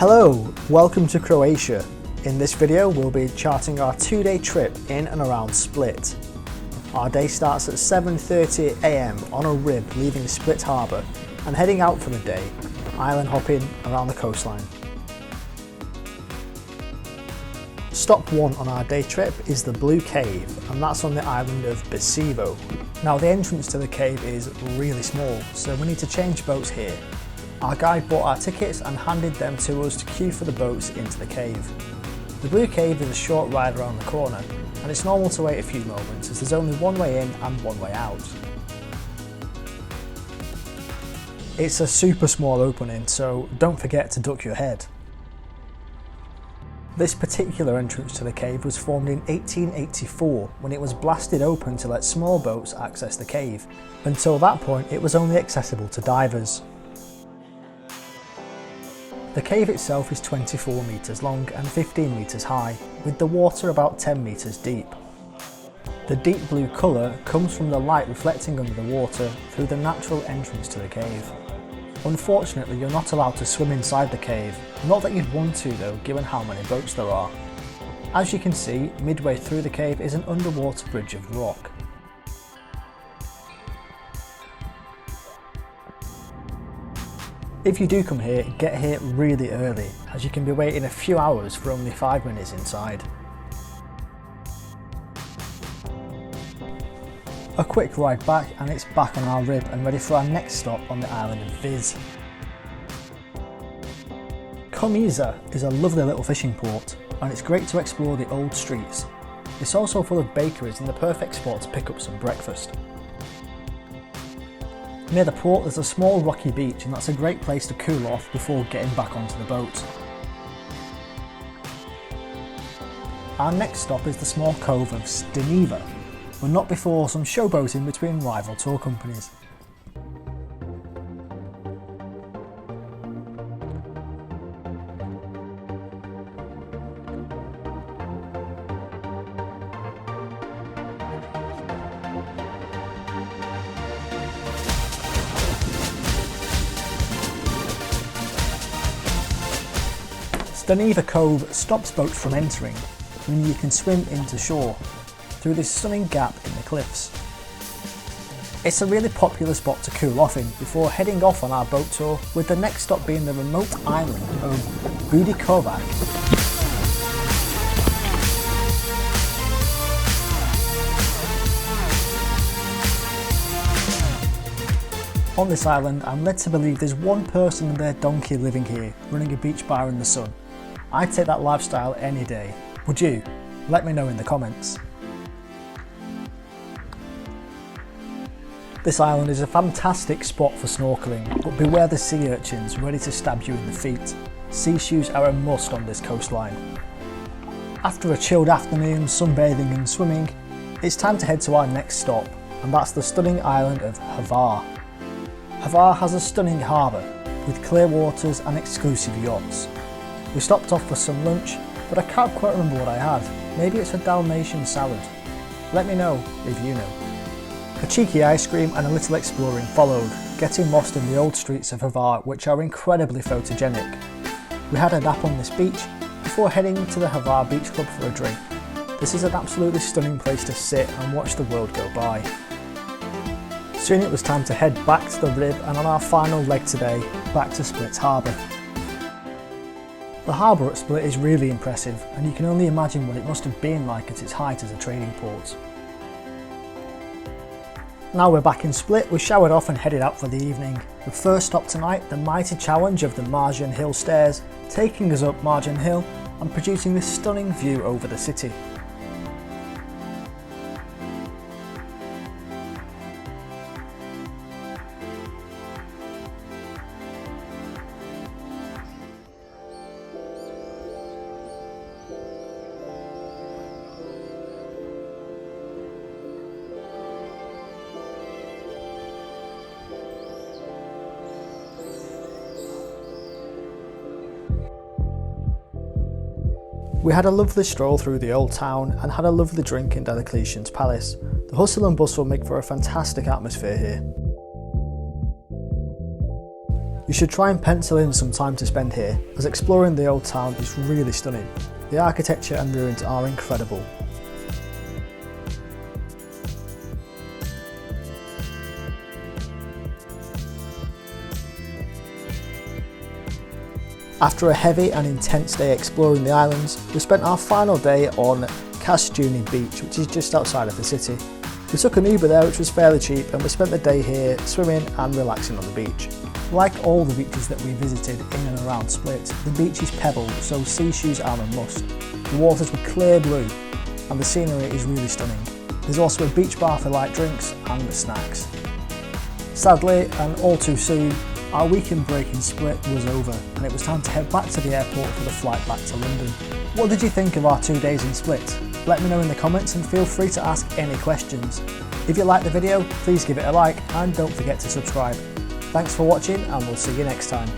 Hello, welcome to Croatia. In this video we'll be charting our 2-day trip in and around Split. Our day starts at 7:30 AM on a rib leaving Split Harbour and heading out for the day, island hopping around the coastline. Stop 1 on our day trip is the Blue Cave, and that's on the island of Besivo. Now the entrance to the cave is really small, so we need to change boats here. Our guide bought our tickets and handed them to us to queue for the boats into the cave. The Blue Cave is a short ride around the corner, and it's normal to wait a few moments as there's only one way in and one way out. It's a super small opening, so don't forget to duck your head. This particular entrance to the cave was formed in 1884 when it was blasted open to let small boats access the cave. Until that point it was only accessible to divers. The cave itself is 24 metres long and 15 metres high, with the water about 10 metres deep. The deep blue colour comes from the light reflecting under the water through the natural entrance to the cave. Unfortunately, you're not allowed to swim inside the cave, not that you'd want to though, given how many boats there are. As you can see, midway through the cave is an underwater bridge of rock. If you do come here, get here really early, as you can be waiting a few hours for only 5 minutes inside. A quick ride back and it's back on our rib and ready for our next stop on the island of Vis. Komiža is a lovely little fishing port, and it's great to explore the old streets. It's also full of bakeries and the perfect spot to pick up some breakfast. Near the port there's a small rocky beach, and that's a great place to cool off before getting back onto the boat. Our next stop is the small cove of Deneva, but not before some showboating between rival tour companies. Deneva Cove stops boats from entering, meaning you can swim into shore through this stunning gap in the cliffs. It's a really popular spot to cool off in before heading off on our boat tour, with the next stop being the remote island of Budičovac. On this island, I'm led to believe there's one person and their donkey living here, running a beach bar in the sun. I'd take that lifestyle any day. Would you? Let me know in the comments. This island is a fantastic spot for snorkeling, but beware the sea urchins ready to stab you in the feet. Sea shoes are a must on this coastline. After a chilled afternoon sunbathing and swimming, it's time to head to our next stop, and that's the stunning island of Hvar. Hvar has a stunning harbour, with clear waters and exclusive yachts. We stopped off for some lunch, but I can't quite remember what I had. Maybe it's a Dalmatian salad. Let me know if you know. A cheeky ice cream and a little exploring followed, getting lost in the old streets of Hvar, which are incredibly photogenic. We had a nap on this beach before heading to the Hvar Beach Club for a drink. This is an absolutely stunning place to sit and watch the world go by. Soon it was time to head back to the rib and on our final leg today, back to Split Harbour. The harbour at Split is really impressive, and you can only imagine what it must have been like at its height as a trading port. Now we're back in Split, we showered off and headed out for the evening. The first stop tonight, the mighty challenge of the Marjan Hill stairs, taking us up Marjan Hill and producing this stunning view over the city. We had a lovely stroll through the old town and had a lovely drink in Diocletian's palace. The hustle and bustle make for a fantastic atmosphere here. You should try and pencil in some time to spend here, as exploring the old town is really stunning. The architecture and ruins are incredible. After a heavy and intense day exploring the islands, we spent our final day on Kasjuni Beach, which is just outside of the city. We took an Uber there, which was fairly cheap, and we spent the day here swimming and relaxing on the beach. Like all the beaches that we visited in and around Split, the beach is pebbled, so sea shoes are a must. The waters were clear blue, and the scenery is really stunning. There's also a beach bar for light drinks and snacks. Sadly, and all too soon, our weekend break in Split was over, and it was time to head back to the airport for the flight back to London. What did you think of our 2 days in Split? Let me know in the comments and feel free to ask any questions. If you liked the video, please give it a like and don't forget to subscribe. Thanks for watching and we'll see you next time.